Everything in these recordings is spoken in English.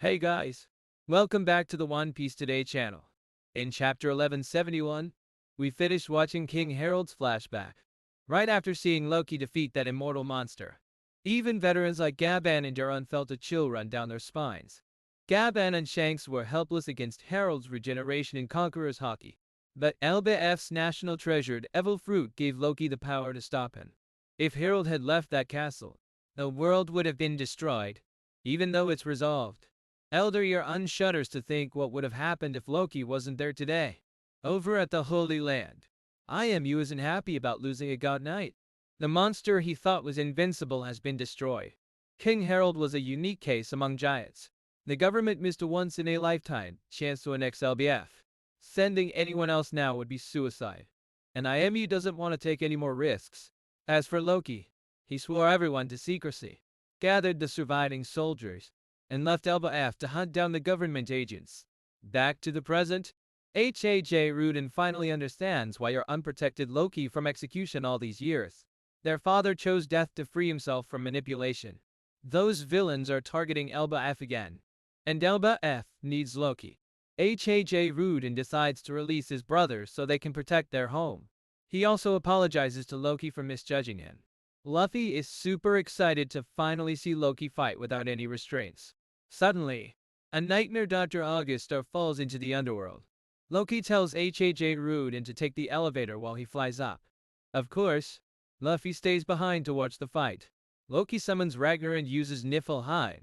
Hey guys, welcome back to the One Piece Today channel. In chapter 1171, we finished watching King Harold's flashback, right after seeing Loki defeat that immortal monster. Even veterans like Gaban and Jarun felt a chill run down their spines. Gaban and Shanks were helpless against Harold's regeneration in Conqueror's Hockey, but Elbaf's national treasured Evil Fruit gave Loki the power to stop him. If Harold had left that castle, the world would have been destroyed, even though it's resolved. Elder Jarun shudders to think what would have happened if Loki wasn't there today. Over at the Holy Land, IMU isn't happy about losing a god knight. The monster he thought was invincible has been destroyed. King Harold was a unique case among giants. The government missed a once-in-a-lifetime chance to annex LBF. Sending anyone else now would be suicide. And IMU doesn't want to take any more risks. As for Loki, he swore everyone to secrecy, gathered the surviving soldiers, and left Elbaf to hunt down the government agents. Back to the present, Hajrudin finally understands why your unprotected Loki from execution all these years. Their father chose death to free himself from manipulation. Those villains are targeting Elbaf again, and Elbaf needs Loki. Hajrudin decides to release his brothers so they can protect their home. He also apologizes to Loki for misjudging him. Luffy is super excited to finally see Loki fight without any restraints. Suddenly, a nightmare Dr. Augustar falls into the underworld. Loki tells Hajrudin to take the elevator while he flies up. Of course, Luffy stays behind to watch the fight. Loki summons Ragnar and uses Niflheim,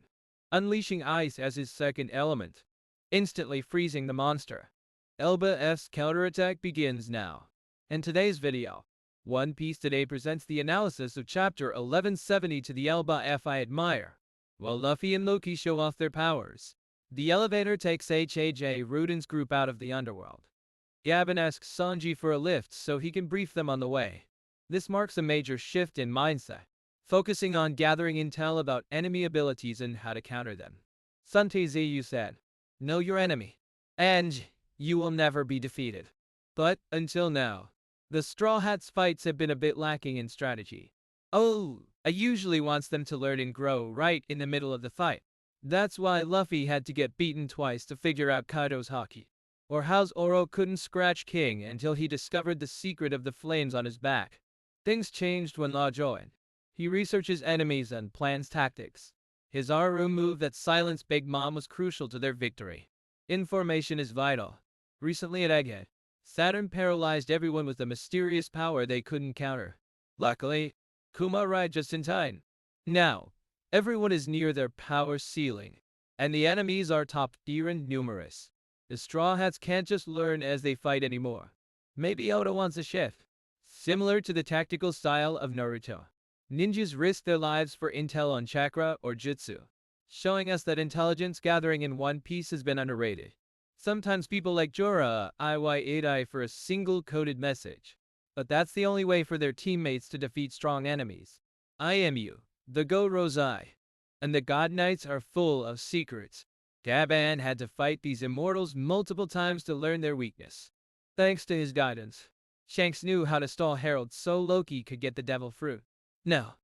unleashing ice as his second element, instantly freezing the monster. Elbaf's counterattack begins now. In today's video, One Piece Today presents the analysis of Chapter 1170 to the Elbaf I Admire. While Luffy and Loki show off their powers, the elevator takes Hajrudin's group out of the underworld. Gaban asks Sanji for a lift so he can brief them on the way. This marks a major shift in mindset, focusing on gathering intel about enemy abilities and how to counter them. Santeziyu said, "Know your enemy, and you will never be defeated." But, until now, the Straw Hats fights have been a bit lacking in strategy. I usually wants them to learn and grow right in the middle of the fight. That's why Luffy had to get beaten twice to figure out Kaido's Haki, or how Zoro couldn't scratch King until he discovered the secret of the flames on his back. Things changed when Law joined. He researches enemies and plans tactics. His Aru move that silenced Big Mom was crucial to their victory. Information is vital. Recently at Egghead, Saturn paralyzed everyone with a mysterious power they couldn't counter. Luckily, Kuma arrived just in time. Now, everyone is near their power ceiling, and the enemies are top tier and numerous. The Straw Hats can't just learn as they fight anymore. Maybe Oda wants a shift, similar to the tactical style of Naruto. Ninjas risk their lives for intel on chakra or jutsu, showing us that intelligence gathering in One Piece has been underrated. Sometimes people like Jorah die for a single coded message, but that's the only way for their teammates to defeat strong enemies. IMU, the Go Rosai, and the God Knights are full of secrets. Gaban had to fight these immortals multiple times to learn their weakness. Thanks to his guidance, Shanks knew how to stall Harold so Loki could get the Devil Fruit. Now,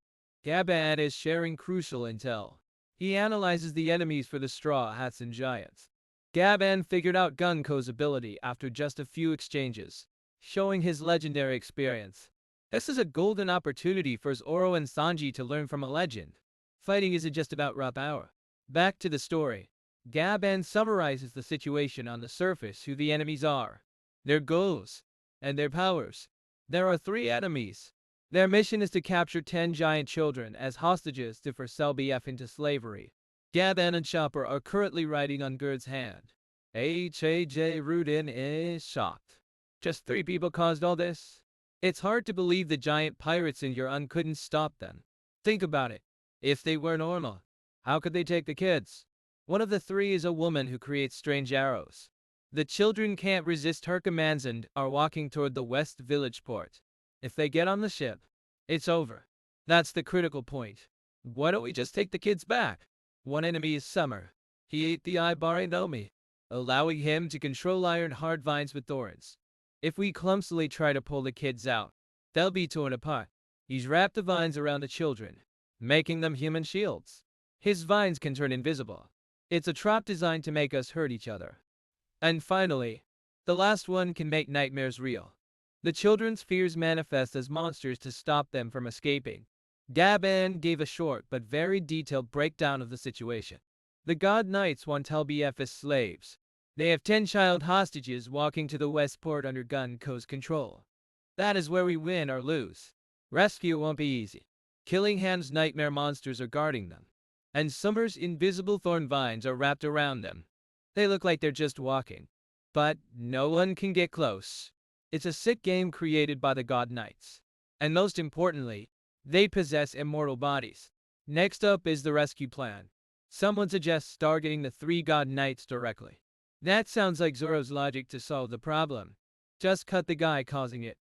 Gaban is sharing crucial intel. He analyzes the enemies for the Straw Hats and Giants. Gaban figured out Gunko's ability after just a few exchanges, showing his legendary experience. This is a golden opportunity for Zoro and Sanji to learn from a legend. Fighting isn't just about raw power. Back to the story. Gaban summarizes the situation on the surface: who the enemies are, their goals, and their powers. There are 3 enemies. Their mission is to capture 10 giant children as hostages to force LBF into slavery. Gaban and Chopper are currently riding on Gerd's hand. Hajrudin is shocked. Just 3 people caused all this? It's hard to believe the giant pirates in Jarun couldn't stop them. Think about it. If they were normal, how could they take the kids? One of the 3 is a woman who creates strange arrows. The children can't resist her commands and are walking toward the West Village port. If they get on the ship, it's over. That's the critical point. Why don't we just take the kids back? One enemy is Summer. He ate the Ibari Nomi, allowing him to control iron hard vines with thorns. If we clumsily try to pull the kids out, they'll be torn apart. He's wrapped the vines around the children, making them human shields. His vines can turn invisible, It's a trap designed to make us hurt each other. And finally, the last one can make nightmares real. The children's fears manifest as monsters to stop them from escaping. Gaban gave a short but very detailed breakdown of the situation. The God Knights want Elbaf as slaves. They have 10 child hostages walking to the West Port under Gunko's control. That is where we win or lose. Rescue won't be easy. Killingham's nightmare monsters are guarding them, and Summer's invisible thorn vines are wrapped around them. They look like they're just walking, but no one can get close. It's a sick game created by the God Knights. And most importantly, they possess immortal bodies. Next up is the rescue plan. Someone suggests targeting the 3 God Knights directly. That sounds like Zoro's logic to solve the problem. Just cut the guy causing it.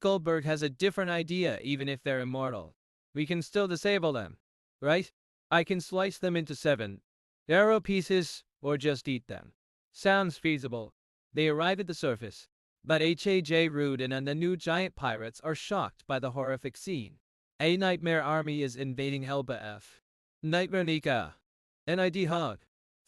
Goldberg has a different idea even if they're immortal. We can still disable them, right? I can slice them into 7 arrow pieces or just eat them. Sounds feasible. They arrive at the surface, but Hajrudin and the new giant pirates are shocked by the horrific scene. A nightmare army is invading Elbaf. Nightmare Nika, Nid Hog,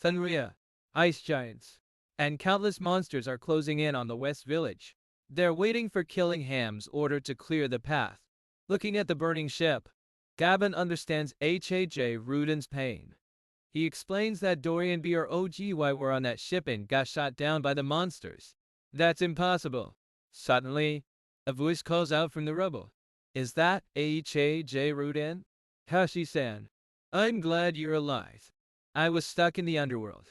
Thunria, ice giants, and countless monsters are closing in on the West Village. They're waiting for Killingham's order to clear the path. Looking at the burning ship, Gaban understands Hajrudin's pain. He explains that Dorry and Brogy were on that ship and got shot down by the monsters. That's impossible. Suddenly, a voice calls out from the rubble. Is that Hajrudin? Kashi-san, I'm glad you're alive. I was stuck in the underworld.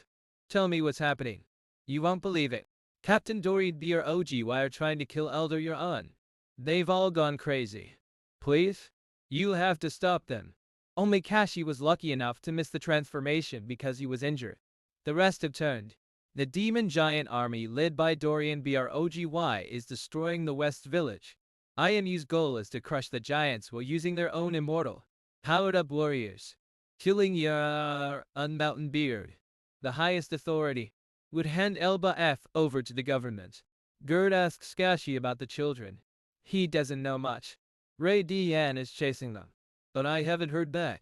Tell me what's happening. You won't believe it. Captain Dorry and Brogy are trying to kill Elder Jarun. They've all gone crazy. Please? You'll have to stop them. Only Kashi was lucky enough to miss the transformation because he was injured. The rest have turned. The demon giant army led by Dorry and Brogy is destroying the West Village. IMU's goal is to crush the giants while using their own immortal, powered-up warriors. Killing your unmountain beard, the highest authority, would hand Elbaf over to the government. Gerd asks Kashi about the children. He doesn't know much. Ray Dian is chasing them, but I haven't heard back.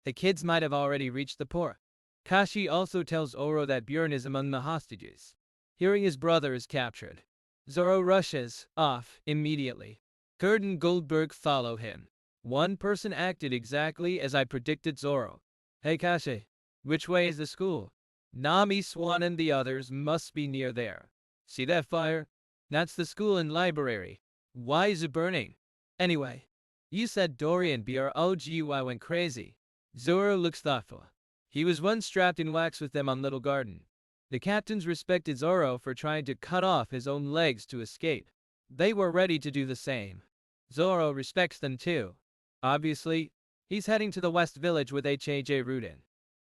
The kids might have already reached the port. Kashi also tells Oro that Bjorn is among the hostages. Hearing his brother is captured, Zoro rushes off immediately. Gerd and Goldberg follow him. One person acted exactly as I predicted Zoro. Hey Kashi, which way is the school? Nami, Swan and the others must be near there. See that fire? That's the school and library. Why is it burning? Anyway, you said Dorry and Brogy went crazy. Zoro looks thoughtful. He was once strapped in wax with them on Little Garden. The captains respected Zoro for trying to cut off his own legs to escape. They were ready to do the same. Zoro respects them too. Obviously, he's heading to the West Village with Hajrudin.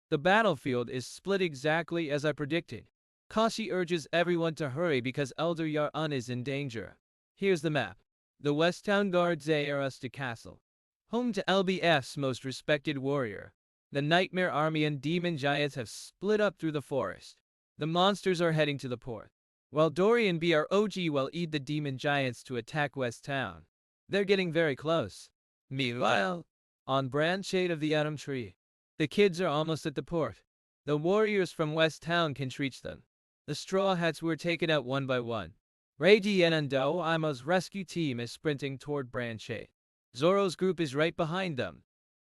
The battlefield is split exactly as I predicted. Kashi urges everyone to hurry because Elder Jarun is in danger. Here's the map. The West Town guards Arusta Castle, home to LBF's most respected warrior. The Nightmare Army and Demon Giants have split up through the forest. The monsters are heading to the port, while Dorry and Brogy will lead the Demon Giants to attack West Town. They're getting very close. Meanwhile, on branch 8 of the Autumn Tree, the kids are almost at the port. The warriors from West Town can reach them. The Straw Hats were taken out one by one. Radian and Doima's rescue team is sprinting toward branch 8. Zoro's group is right behind them.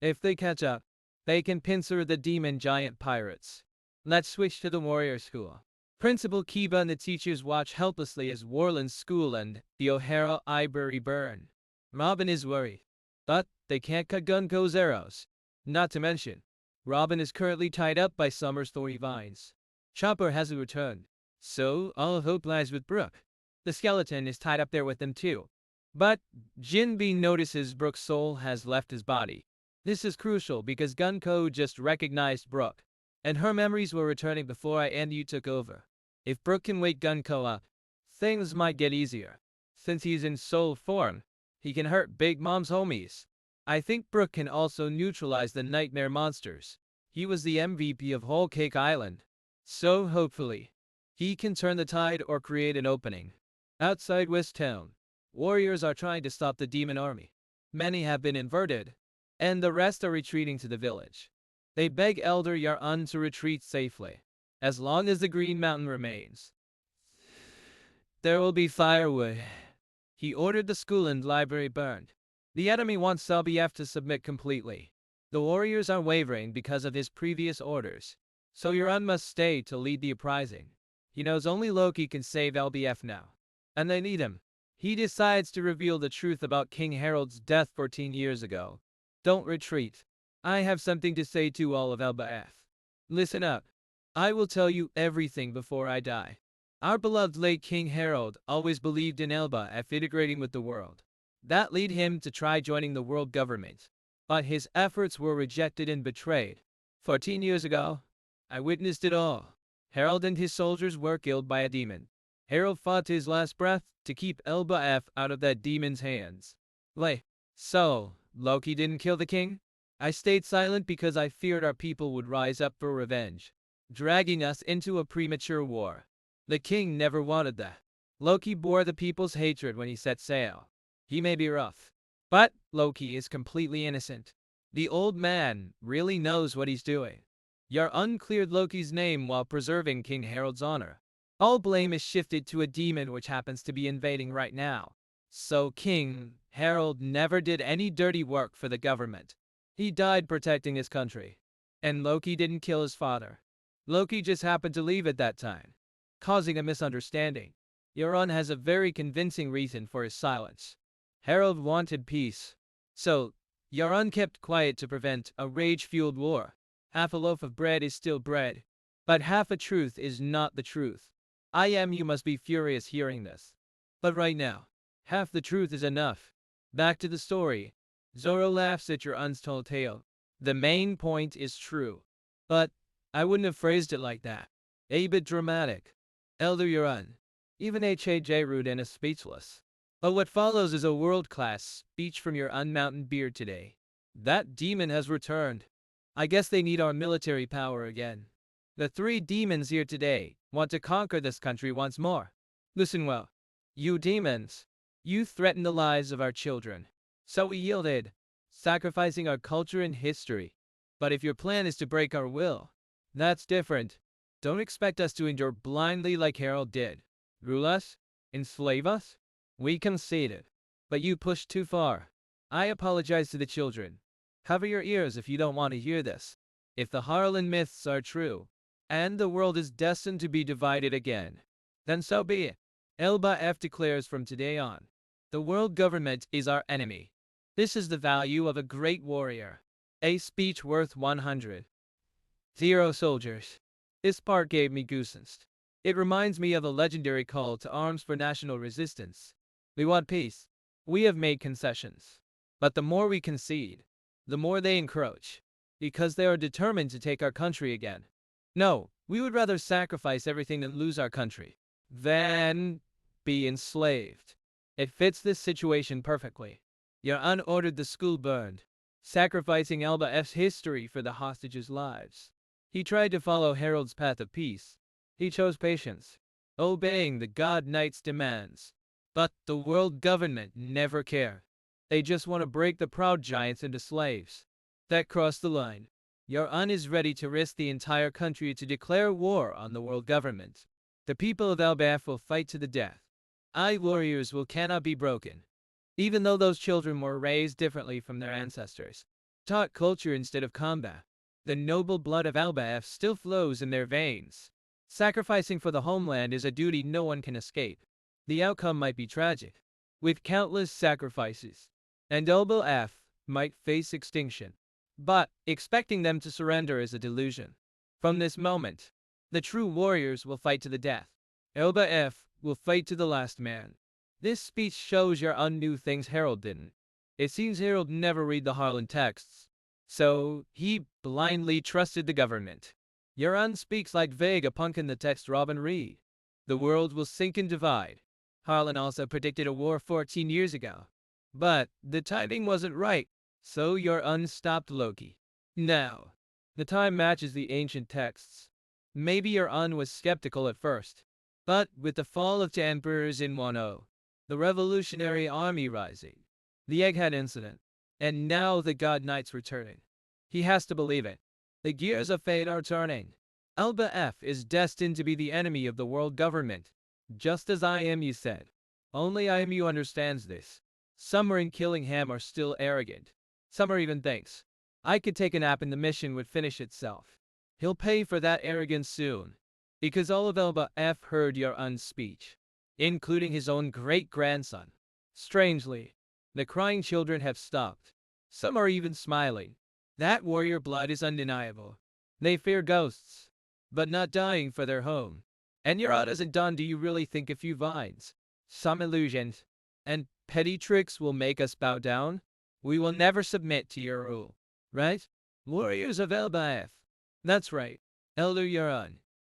If they catch up, they can pincer the demon giant pirates. Let's switch to the warrior school. Principal Kiba and the teachers watch helplessly as Warland's school and the O'Hara Library burn. Robin is worried, but they can't cut Gunko's arrows. Not to mention, Robin is currently tied up by Summer's thorny vines. Chopper hasn't returned, so all hope lies with Brook. The skeleton is tied up there with them too. But Jinbe notices Brook's soul has left his body. This is crucial because Gunko just recognized Brook, and her memories were returning before I and you took over. If Brook can wake Gunko up, things might get easier. Since he's in soul form, he can hurt Big Mom's homies. I think Brook can also neutralize the nightmare monsters. He was the MVP of Whole Cake Island. So hopefully, he can turn the tide or create an opening. Outside West Town, warriors are trying to stop the demon army. Many have been inverted, and the rest are retreating to the village. They beg Elder Jarun to retreat safely. As long as the Green Mountain remains, there will be firewood. He ordered the school and library burned. The enemy wants Elbaf to submit completely. The warriors are wavering because of his previous orders, so Jarun must stay to lead the uprising. He knows only Loki can save Elbaf now, and they need him. He decides to reveal the truth about King Harold's death 14 years ago. Don't retreat. I have something to say to all of Elbaf. Listen up. I will tell you everything before I die. Our beloved late King Harold always believed in Elbaf integrating with the world. That led him to try joining the world government. But his efforts were rejected and betrayed. 14 years ago, I witnessed it all. Harold and his soldiers were killed by a demon. Harold fought to his last breath to keep Elbaf out of that demon's hands. So, Loki didn't kill the king? I stayed silent because I feared our people would rise up for revenge, dragging us into a premature war. The king never wanted that. Loki bore the people's hatred when he set sail. He may be rough, but Loki is completely innocent. The old man really knows what he's doing. Jarun cleared Loki's name while preserving King Harold's honor. All blame is shifted to a demon which happens to be invading right now. So King Harold never did any dirty work for the government. He died protecting his country. And Loki didn't kill his father. Loki just happened to leave at that time, causing a misunderstanding. Jarun has a very convincing reason for his silence. Harold wanted peace. So, Jarun kept quiet to prevent a rage-fueled war. Half a loaf of bread is still bread, but half a truth is not the truth. You must be furious hearing this. But right now, half the truth is enough. Back to the story. Zoro laughs at your untold tale. The main point is true. But I wouldn't have phrased it like that. A bit dramatic. Elder Jarun. Even Hajrudin is speechless. But what follows is a world-class speech from your unmountain beard today. That demon has returned. I guess they need our military power again. The three demons here today want to conquer this country once more. Listen well. You demons. You threaten the lives of our children. So we yielded, sacrificing our culture and history. But if your plan is to break our will, that's different. Don't expect us to endure blindly like Harold did. Rule us? Enslave us? We conceded. But you pushed too far. I apologize to the children. Cover your ears if you don't want to hear this. If the Harlan myths are true, and the world is destined to be divided again, then so be it. Elbaf declares from today on, the world government is our enemy. This is the value of a great warrior. A speech worth 100. 0 soldiers. This part gave me goosebumps. It reminds me of a legendary call to arms for national resistance. We want peace. We have made concessions. But the more we concede, the more they encroach. Because they are determined to take our country again. No, we would rather sacrifice everything than lose our country. Than be enslaved. It fits this situation perfectly. Jarun ordered the school burned, sacrificing Elbaf's history for the hostages' lives. He tried to follow Harold's path of peace. He chose patience, obeying the God Knight's demands. But the world government never cared. They just want to break the proud giants into slaves. That crossed the line. Jarun is ready to risk the entire country to declare war on the world government. The people of Elbaf will fight to the death. Warriors cannot be broken. Even though those children were raised differently from their ancestors, taught culture instead of combat, the noble blood of Elbaf still flows in their veins. Sacrificing for the homeland is a duty no one can escape. The outcome might be tragic, with countless sacrifices, and Elbaf might face extinction. But expecting them to surrender is a delusion. From this moment, the true warriors will fight to the death. Elbaf will fight to the last man. This speech shows Jarun knew things Harold didn't. It seems Harold never read the Harlan texts, so he blindly trusted the government. Jarun speaks like Vegapunk in the text Robin read. The world will sink and divide. Harlan also predicted a war 14 years ago. But the timing wasn't right, so Jarun stopped Loki. Now, the time matches the ancient texts. Maybe Jarun was skeptical at first, but with the fall of two emperors in 1-0, the Revolutionary Army rising, the Egghead incident, and now the God Knight's returning, he has to believe it. The gears of fate are turning. Elbaf is destined to be the enemy of the world government, just as IMU said. Only IMU understands this. Summer and Killingham are still arrogant. Summer even thinks, I could take a nap and the mission would finish itself. He'll pay for that arrogance soon. Because all of Elbaf heard Jarun's speech, including his own great-grandson. Strangely, the crying children have stopped. Some are even smiling. That warrior blood is undeniable. They fear ghosts, but not dying for their home. And Jarun isn't done. Do you really think a few vines, some illusions, and petty tricks will make us bow down? We will never submit to your rule, right? Warriors of Elbaf. That's right, Elder Jarun.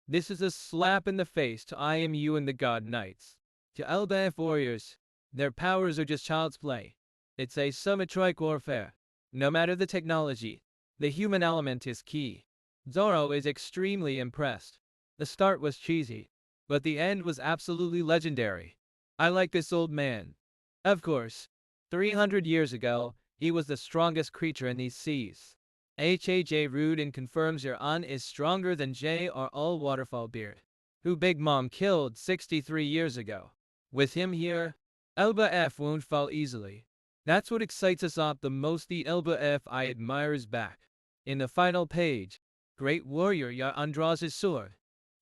This is a slap in the face to IMU and the God Knights. To Elbaf warriors, their powers are just child's play. It's asymmetric warfare. No matter the technology, the human element is key. Zoro is extremely impressed. The start was cheesy, but the end was absolutely legendary. I like this old man. Of course, 300 years ago, he was the strongest creature in these seas. Hajrudin confirms Jarun is stronger than Jr. Waterfall Beard, who Big Mom killed 63 years ago. With him here, Elbaf won't fall easily. That's what excites us up the most. The Elbaf I Admire is back. In the final page, Great Warrior Jarun draws his sword.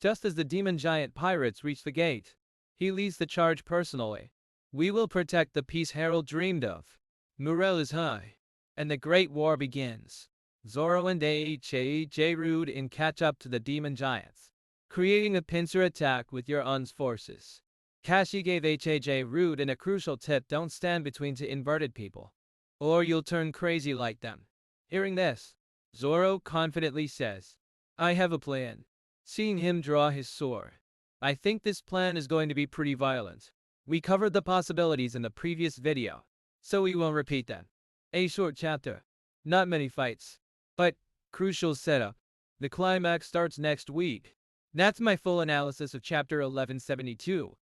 Just as the demon giant pirates reach the gate, he leads the charge personally. We will protect the peace Herald dreamed of. Morale is high, and the Great War begins. Zoro and Hajrudin catch up to the demon giants, creating a pincer attack with Jarun's forces. Kashi gave Hajrudin a crucial tip: don't stand between two inverted people, or you'll turn crazy like them. Hearing this, Zoro confidently says, I have a plan. Seeing him draw his sword, I think this plan is going to be pretty violent. We covered the possibilities in the previous video, so we won't repeat them. A short chapter, not many fights, but crucial setup. The climax starts next week. That's my full analysis of chapter 1172.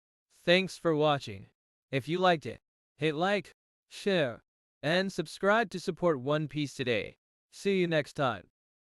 Thanks for watching. If you liked it, hit like, share, and subscribe to support One Piece today. See you next time.